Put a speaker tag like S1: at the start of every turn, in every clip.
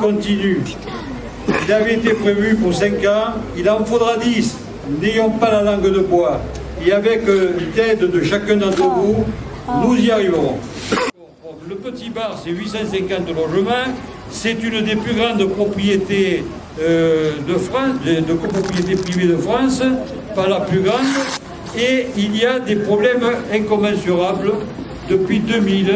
S1: continue. Il avait été prévu pour 5 ans, il en faudra 10. N'ayons pas la langue de bois. Et avec l'aide de chacun d'entre vous, nous y arriverons. Le petit bar, c'est 850 logements. C'est une des plus grandes propriétés de France, de copropriétés privées de France, pas la plus grande. Et il y a des problèmes incommensurables. Depuis 2000,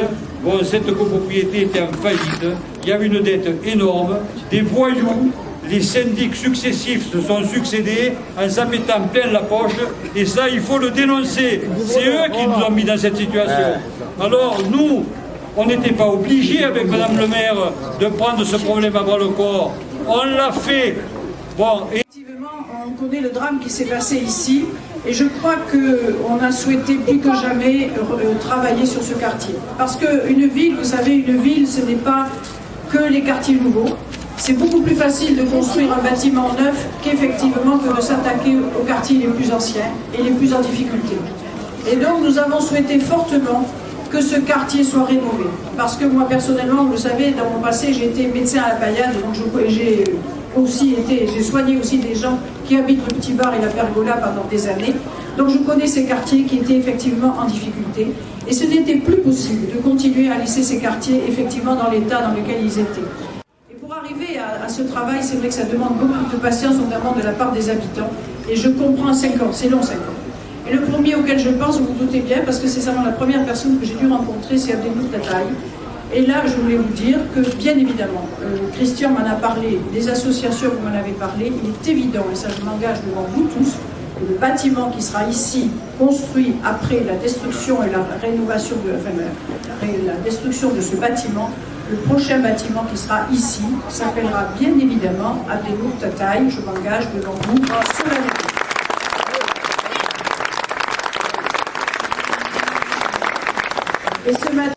S1: cette copropriété était en faillite. Il y avait une dette énorme, des voyous. Les syndics successifs se sont succédés en s'en mettant plein la poche, et ça, il faut le dénoncer. C'est eux qui nous ont mis dans cette situation. Alors, nous, on n'était pas obligés, avec Madame le maire, de prendre ce problème à bras le corps. On l'a fait. Bon, et...
S2: Effectivement, on connaît le drame qui s'est passé ici, et je crois qu'on a souhaité plus que jamais travailler sur ce quartier. Parce qu'une ville, vous savez, une ville, ce n'est pas que les quartiers nouveaux. C'est beaucoup plus facile de construire un bâtiment neuf qu'effectivement que de s'attaquer aux quartiers les plus anciens et les plus en difficulté. Et donc nous avons souhaité fortement que ce quartier soit rénové. Parce que moi personnellement, vous le savez, dans mon passé, j'ai été médecin à la Paillade, donc j'ai soigné aussi des gens qui habitent le Petit Bar et la Pergola pendant des années. Donc je connais ces quartiers qui étaient effectivement en difficulté. Et ce n'était plus possible de continuer à laisser ces quartiers effectivement dans l'état dans lequel ils étaient. Pour arriver à ce travail, c'est vrai que ça demande beaucoup de patience, notamment de la part des habitants. Et je comprends 5 ans, c'est long 5 ans. Et le premier auquel je pense, vous vous doutez bien, parce que c'est seulement la première personne que j'ai dû rencontrer, c'est Abdelmouk Tataï. Et là, je voulais vous dire que, bien évidemment, Christian m'en a parlé, des associations vous m'en avez parlé, il est évident, et ça je m'engage devant vous tous, que le bâtiment qui sera ici, construit après la destruction et la rénovation la destruction de ce bâtiment, le prochain bâtiment qui sera ici s'appellera bien évidemment Abdelmouk Tataï. Je m'engage devant vous solennellement. Et ce matin,